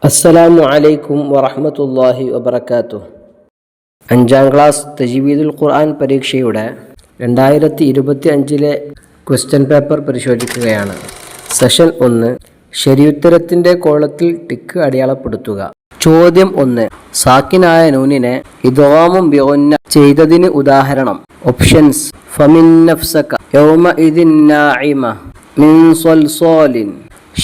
അസ്സലാമു അലൈക്കും വറഹ്മത്തുള്ളാഹി വബറകാതുഹു. 5ാം ക്ലാസ് തജ്വീദുൽ ഖുർആൻ പരീക്ഷയുടെ 2025 ക്വസ്റ്റ്യൻ പേപ്പർ പരിശോധിക്കുകയാണ്. സെഷൻ 1, ശരിയുത്തരത്തിൻ്റെ കോളത്തിൽ ടിക്ക് അടയാളപ്പെടുത്തുക. ചോദ്യം 1, സാക്കിനായ നൂനിനെ ഇദ്ഗാമും ബിഗുന്ന ചെയ്തതിന് ഉദാഹരണം. ഓപ്ഷൻസ്: ഫമിൻ നഫ്സക യൗമഇദിൻ നാഇമ മിൻ സ്വൽസ്വാലിൻ.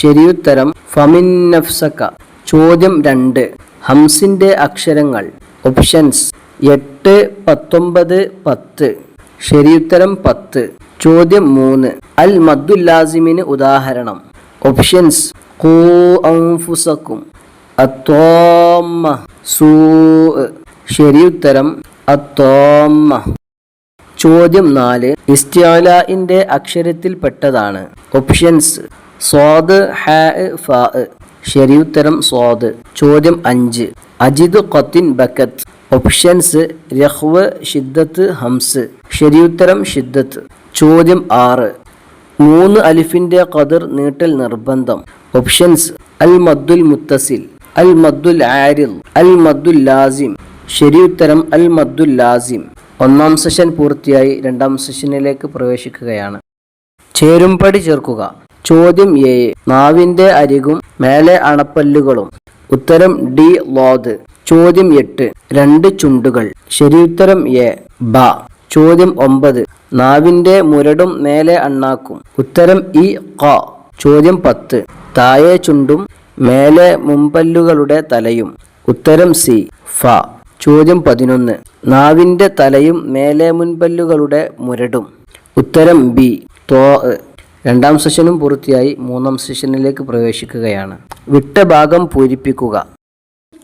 ശരിയുത്തരം ഫമിൻ നഫ്സക. ചോദ്യം 2, ഹംസിൻ്റെ അക്ഷരങ്ങൾ. ഓപ്ഷൻസ്: 8, 19, 10. ശരിയുത്തരം 10. ചോദ്യം 3, അൽ മദ്ദുൽ ലാസിമിന് ഉദാഹരണം. ഓപ്ഷൻസ്: ഖൂ അൻഫുസകും, അത്വാമ്മ, സൂ. ശരിയുത്തരം അത്വാമ്മ. ചോദ്യം 4, ഇസ്തിഅലാഇൻ്റെ അക്ഷരത്തിൽപ്പെട്ടതാണ്. ഓപ്ഷൻസ്: സ്വാദ്, ഹാ, ഫാ. ശരിയുത്തരം സ്വാദ്. ചോദ്യം 5, അജിദ് ഖത്തിൻ ബക്കത്ത്. ഓപ്ഷൻസ്: രഖ്വ്, ഷിദ്ദത്ത്, ഹംസ്. ശരിയുത്തരം ഷിദ്ദത്ത്. ചോദ്യം 6, 3 അലിഫിൻ്റെ ഖദർ നീട്ടൽ നിർബന്ധം. ഓപ്ഷൻസ്: അൽ മദ്ദുൽ മുത്തസിൽ, അൽ മദ്ദുൽ ആരിദ്, അൽ മദ്ദുൽ ലാസിം. ശരിയുത്തരം അൽ മദ്ദുൽ ലാസിം. 1ാം സെഷൻ പൂർത്തിയായി 2ാം സെഷനിലേക്ക് പ്രവേശിക്കുകയാണ്. ചേരുംപടി ചേർക്കുക. ചോദ്യം 7, നാവിൻ്റെ അരികും മേലെ അണപ്പല്ലുകളും. ഉത്തരം ഡി, ലോദ്. ചോദ്യം 8, 2 ചുണ്ടുകൾ. ശരിയുത്തരം എ, ബ. ചോദ്യം 9, നാവിൻ്റെ മുരടും മേലെ അണ്ണാക്കും. ഉത്തരം ഇ, ഖ. ചോദ്യം 10, താഴെ ചുണ്ടും മേലെ മുമ്പല്ലുകളുടെ തലയും. ഉത്തരം സി, ഫ. ചോദ്യം 11, നാവിൻ്റെ തലയും മേലെ മുൻപല്ലുകളുടെ മുരടും. ഉത്തരം ബി, തോ. 2ാം സെഷനും പൂർത്തിയായി 3ാം സെഷനിലേക്ക് പ്രവേശിക്കുകയാണ്. വിട്ട ഭാഗം പൂരിപ്പിക്കുക.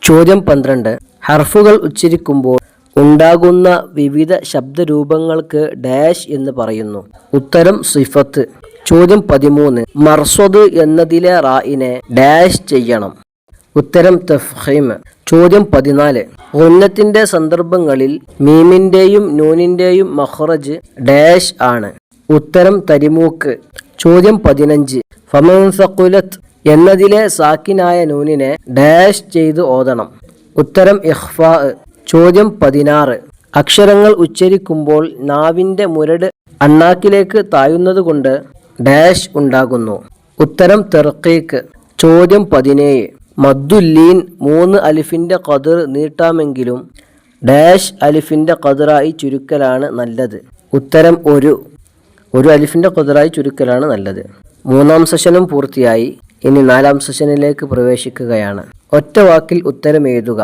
ചോദ്യം 12, ഹർഫുകൾ ഉച്ചരിക്കുമ്പോൾ ഉണ്ടാകുന്ന വിവിധ ശബ്ദരൂപങ്ങൾക്ക് ഡാഷ് എന്ന് പറയുന്നു. ഉത്തരം സിഫത്ത്. ചോദ്യം 13, മർസ്വദ് എന്നതിലെ റായിനെ ഡാഷ് ചെയ്യണം. ഉത്തരം തഫ്ഖീം. ചോദ്യം 14, ഗുന്നത്തിൻ്റെ സന്ദർഭങ്ങളിൽ മീമിൻ്റെയും നൂനിൻ്റെയും മഖ്റജ് ഡാഷ് ആണ്. ഉത്തരം തരിമൂക്ക്. ചോദ്യം 15, ഫമൻ സഖുലത്ത് എന്നതിലെ സാക്കിനായ നൂനിനെ ഡാഷ് ചെയ്ത് ഓതണം. ഉത്തരം ഇഖ്ഫാ. ചോദ്യം 16, അക്ഷരങ്ങൾ ഉച്ചരിക്കുമ്പോൾ നാവിൻ്റെ മുരട് അണ്ണാക്കിലേക്ക് താഴുന്നതുകൊണ്ട് ഡാഷ് ഉണ്ടാകുന്നു. ഉത്തരം തർക്കീക്ക്. ചോദ്യം 17, മദ്ദുല്ലീൻ 3 അലിഫിൻ്റെ ഖദർ നീട്ടാമെങ്കിലും ഡാഷ് അലിഫിൻ്റെ ഖദറായി ചുരുക്കലാണ് നല്ലത്. ഉത്തരം ഒരു അലിഫിൻ്റെ ഖദറായി ചുരുക്കലാണ് നല്ലത്. 3ാം സെഷനും പൂർത്തിയായി. ഇനി 4ാം സെഷനിലേക്ക് പ്രവേശിക്കുകയാണ്. ഒറ്റ വാക്കിൽ ഉത്തരം എഴുതുക.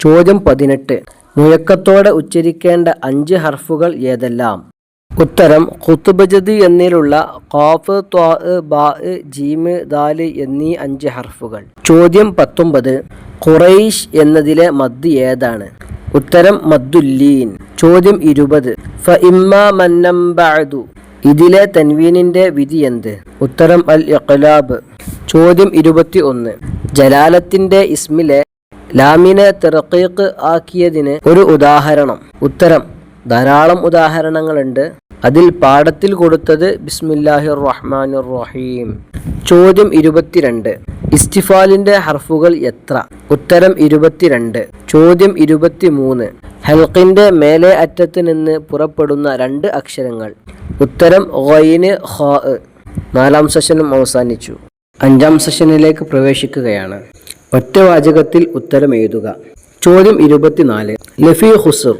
ചോദ്യം 18, മുഴക്കത്തോടെ ഉച്ചരിക്കേണ്ട 5 ഹർഫുകൾ ഏതെല്ലാം? ഉത്തരം ഖുത്ബജദ് എന്നിലുള്ള ഖാഫ്, ത്വാ, ബാ, ജീം, ദാൽ എന്നീ 5 ഹർഫുകൾ. ചോദ്യം 19, ഖുറൈശ് എന്നതിലെ മദ് ഏതാണ്? ഉത്തരം മദ്ദുല്ലീൻ. ചോദ്യം 20, ഫഇമ്മാ മന്നം ബഅദു ഇതിലെ തൻവീനിൻ്റെ വിധി എന്ത്? ഉത്തരം അൽ ഇഖ്ലാബ്. ചോദ്യം 21, ജലാലത്തിൻ്റെ ഇസ്മിലെ ലാമിനെ തർഖീഖ് ആക്കിയതിന് ഒരു ഉദാഹരണം. ഉത്തരം ധാരാളം ഉദാഹരണങ്ങളുണ്ട്. അതിൽ പാഠത്തിൽ കൊടുത്തത് ബിസ്മില്ലാഹിർ റഹ്മാനിർ റഹീം. ചോദ്യം 22, ഇസ്തിഫാലിൻ്റെ ഹർഫുകൾ എത്ര? ഉത്തരം 22. ചോദ്യം 23, ഹൽഖിൻ്റെ മേലെ അറ്റത്ത് നിന്ന് പുറപ്പെടുന്ന 2 അക്ഷരങ്ങൾ. ഉത്തരം ഗൈന്, ഖാ. 4ാം സെഷനും അവസാനിച്ചു. 5ാം സെഷനിലേക്ക് പ്രവേശിക്കുകയാണ്. ഒറ്റ വാചകത്തിൽ ഉത്തരം എഴുതുക. ചോദ്യം 24, ലഫീ ഖുസ്ർ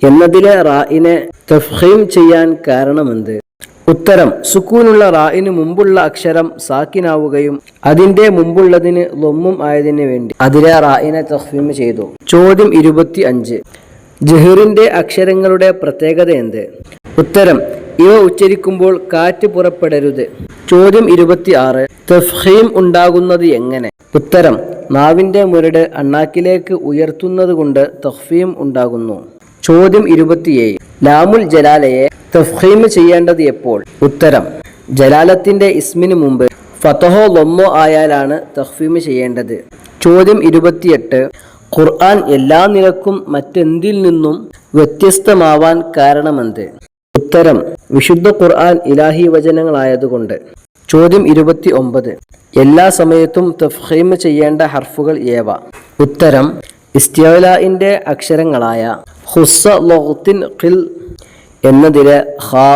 എന്നതിലെ റായിനെ തഫ്ഖീം ചെയ്യാൻ കാരണമെന്ത്? ഉത്തരം സുക്കൂനുള്ള റായിന് മുമ്പുള്ള അക്ഷരം സാക്കിനാവുകയും അതിൻ്റെ മുമ്പുള്ളതിന് ലൊമ്മും ആയതിനു വേണ്ടി അതിലെ റായിനെ തഫ്ഖീം ചെയ്തു. ചോദ്യം 25, ജഹറിൻ്റെ അക്ഷരങ്ങളുടെ പ്രത്യേകത എന്ത്? ഉത്തരം ഇവ ഉച്ചരിക്കുമ്പോൾ കാറ്റ് പുറപ്പെടരുത്. ചോദ്യം 26, തഫ്ഖീം ഉണ്ടാകുന്നത് എങ്ങനെ? ഉത്തരം നാവിൻ്റെ മുരട് അണ്ണാക്കിലേക്ക് ഉയർത്തുന്നത് കൊണ്ട് തഫ്ഖീം ഉണ്ടാകുന്നു. ചോദ്യം 27, ലാമുൽ ജലാലയെ തഫ്ഖീം ചെയ്യേണ്ടത് എപ്പോൾ? ഉത്തരം ജലാലത്തിൻ്റെ ഇസ്മിന് മുമ്പ് ഫതഹോ ലൊമ്മോ ആയാലാണ് തഫ്ഖീം ചെയ്യേണ്ടത്. ചോദ്യം 28, ഖുർആൻ എല്ലാ നിലക്കും മറ്റെന്തിൽ നിന്നും വ്യത്യസ്തമാവാൻ കാരണമെന്ത്? ഉത്തരം വിശുദ്ധ ഖുർആൻ ഇലാഹി വചനങ്ങളായതുകൊണ്ട്. ചോദ്യം 29. എല്ലാ സമയത്തും തഫ്ഖീം ചെയ്യേണ്ട ഹർഫുകൾ ഏവ? ഉത്തരം ഇസ്തിഅലാഇന്റെ അക്ഷരങ്ങളായ ഖുസ്സ ലഗ്തിൻ ഖിൽ എന്നതിലെ ഖാ,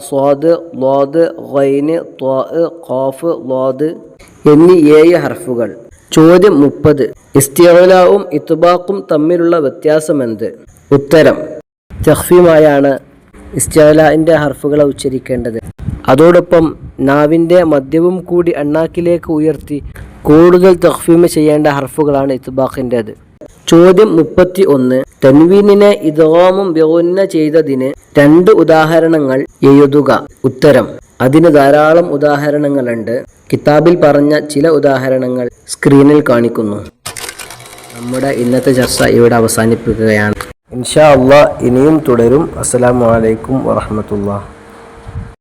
സ്വാദ്, ളാദ്, ഗൈന്, ത്വാ, ഖാഫ്, ളാദ് എന്നീ 7 ഹർഫുകൾ. ചോദ്യം 30. ഇസ്തിഅലാഉം ഇത്ബാഖും തമ്മിലുള്ള വ്യത്യാസമെന്ത്? ഉത്തരം തഖ്ഫീമായാണ് ഇസ്തിഅലാഇന്റെ ഹർഫുകളെ ഉച്ചരിക്കേണ്ടത്. അതോടൊപ്പം നാവിൻ്റെ മധ്യവും കൂടി അണ്ണാക്കിലേക്ക് ഉയർത്തി കൂടുതൽ തഖ്ഫീം ചെയ്യേണ്ട ഹർഫുകളാണ് ഇത്ബാഖിൻ്റേത്. ചോദ്യം 31. തൻവീനിനെ ഇദ്ഗാമും ബിഗുന്ന ചെയ്തതിന് 2 ഉദാഹരണങ്ങൾ എഴുതുക. ഉത്തരം അതിന് ധാരാളം ഉദാഹരണങ്ങളുണ്ട്. കിതാബിൽ പറഞ്ഞ ചില ഉദാഹരണങ്ങൾ സ്ക്രീനിൽ കാണിക്കുന്നു. നമ്മുടെ ഇന്നത്തെ ചർച്ച ഇവിടെ അവസാനിപ്പിക്കുകയാണ്. ഇൻഷാ അല്ലാഹ് ഇനിയും തുടരും. അസ്സലാമു അലൈക്കും വറഹ്മത്തുള്ളാഹി.